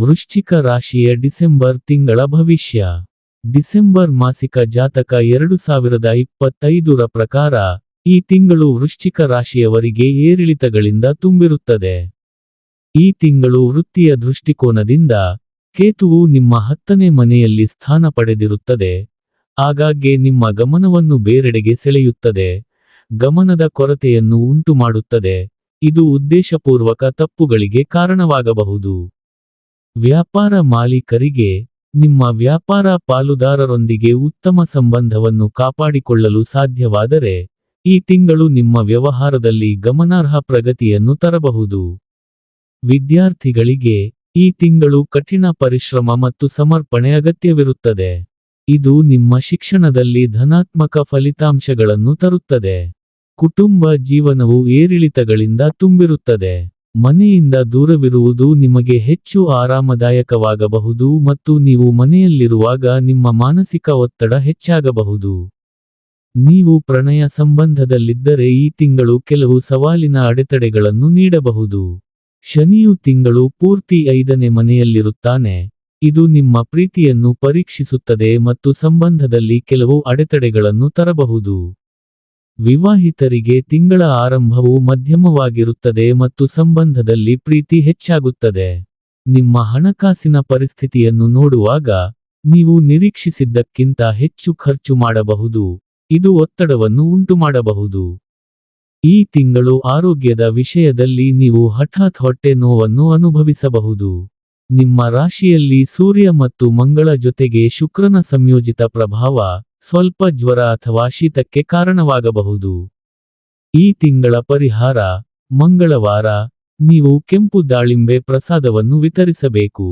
ವೃಶ್ಚಿಕ ರಾಶಿಯ ಡಿಸೆಂಬರ್ ತಿಂಗಳ ಭವಿಷ್ಯ. ಡಿಸೆಂಬರ್ ಮಾಸಿಕ ಜಾತಕ 2025ರ ಪ್ರಕಾರ, ಈ ತಿಂಗಳು ವೃಶ್ಚಿಕ ರಾಶಿಯವರಿಗೆ ಏರಿಳಿತಗಳಿಂದ ತುಂಬಿರುತ್ತದೆ. ಈ ತಿಂಗಳು ವೃತ್ತಿಯ ದೃಷ್ಟಿಕೋನದಿಂದ, ಕೇತುವು ನಿಮ್ಮ 10ನೇ ಮನೆಯಲ್ಲಿ ಸ್ಥಾನ ಪಡೆದಿರುತ್ತದೆ. ಆಗಾಗ್ಗೆ ನಿಮ್ಮ ಗಮನವನ್ನು ಬೇರೆಡೆಗೆ ಸೆಳೆಯುತ್ತದೆ, ಗಮನದ ಕೊರತೆಯನ್ನು ಉಂಟುಮಾಡುತ್ತದೆ. ಇದು ಉದ್ದೇಶಪೂರ್ವಕ ತಪ್ಪುಗಳಿಗೆ ಕಾರಣವಾಗಬಹುದು. ವ್ಯಾಪಾರ ಮಾಲೀಕರಿಗೆ, ನಿಮ್ಮ ವ್ಯಾಪಾರ ಪಾಲುದಾರರೊಂದಿಗೆ ಉತ್ತಮ ಸಂಬಂಧವನ್ನು ಕಾಪಾಡಿಕೊಳ್ಳಲು ಸಾಧ್ಯವಾದರೆ, ಈ ತಿಂಗಳು ನಿಮ್ಮ ವ್ಯವಹಾರದಲ್ಲಿ ಗಮನಾರ್ಹ ಪ್ರಗತಿಯನ್ನು ತರಬಹುದು. ವಿದ್ಯಾರ್ಥಿಗಳಿಗೆ, ಈ ತಿಂಗಳು ಕಠಿಣ ಪರಿಶ್ರಮ ಮತ್ತು ಸಮರ್ಪಣೆ ಅಗತ್ಯವಿರುತ್ತದೆ. ಇದು ನಿಮ್ಮ ಶಿಕ್ಷಣದಲ್ಲಿ ಧನಾತ್ಮಕ ಫಲಿತಾಂಶಗಳನ್ನು ತರುತ್ತದೆ. ಕುಟುಂಬ ಜೀವನವು ಏರಿಳಿತಗಳಿಂದ ತುಂಬಿರುತ್ತದೆ. ಮನೆಯಿಂದ ದೂರವಿರುವುದು ನಿಮಗೆ ಹೆಚ್ಚು ಆರಾಮದಾಯಕವಾಗಬಹುದು ಮತ್ತು ನೀವು ಮನೆಯಲ್ಲಿರುವಾಗ ನಿಮ್ಮ ಮಾನಸಿಕ ಒತ್ತಡ ಹೆಚ್ಚಾಗಬಹುದು. ನೀವು ಪ್ರಣಯ ಸಂಬಂಧದಲ್ಲಿದ್ದರೆ ಈ ತಿಂಗಳು ಕೆಲವು ಸವಾಲಿನ ಅಡೆತಡೆಗಳನ್ನು ನೀಡಬಹುದು. ಶನಿಯು ತಿಂಗಳು ಪೂರ್ತಿ 5ನೇ ಮನೆಯಲ್ಲಿರುತ್ತಾನೆ. ಇದು ನಿಮ್ಮ ಪ್ರೀತಿಯನ್ನು ಪರೀಕ್ಷಿಸುತ್ತದೆ ಮತ್ತು ಸಂಬಂಧದಲ್ಲಿ ಕೆಲವು ಅಡೆತಡೆಗಳನ್ನು ತರಬಹುದು. ವಿವಾಹಿತರಿಗೆ ತಿಂಗಳ ಆರಂಭವು ಮಧ್ಯಮವಾಗಿರುತ್ತದೆ ಮತ್ತು ಸಂಬಂಧದಲ್ಲಿ ಪ್ರೀತಿ ಹೆಚ್ಚಾಗುತ್ತದೆ. ನಿಮ್ಮ ಹಣಕಾಸಿನ ಪರಿಸ್ಥಿತಿಯನ್ನು ನೋಡುವಾಗ, ನೀವು ನಿರೀಕ್ಷಿಸಿದ್ದಕ್ಕಿಂತ ಹೆಚ್ಚು ಖರ್ಚು ಮಾಡಬಹುದು. ಇದು ಒತ್ತಡವನ್ನು ಉಂಟುಮಾಡಬಹುದು. ಈ ತಿಂಗಳು ಆರೋಗ್ಯದ ವಿಷಯದಲ್ಲಿ ನೀವು ಹಠಾತ್ ಹೊಟ್ಟೆ ನೋವನ್ನು ಅನುಭವಿಸಬಹುದು. ನಿಮ್ಮ ರಾಶಿಯಲ್ಲಿ ಸೂರ್ಯ ಮತ್ತು ಮಂಗಳ ಜೊತೆಗೆ ಶುಕ್ರನ ಸಂಯೋಜಿತ ಪ್ರಭಾವ, ಸ್ವಲ್ಪ ಜ್ವರ ಅಥವಾ ಶೀತಕ್ಕೆ ಕಾರಣವಾಗಬಹುದು. ಈ ತಿಂಗಳ ಪರಿಹಾರ: ಮಂಗಳವಾರ, ನೀವು ಕೆಂಪು ದಾಳಿಂಬೆ ಪ್ರಸಾದವನ್ನು ವಿತರಿಸಬೇಕು.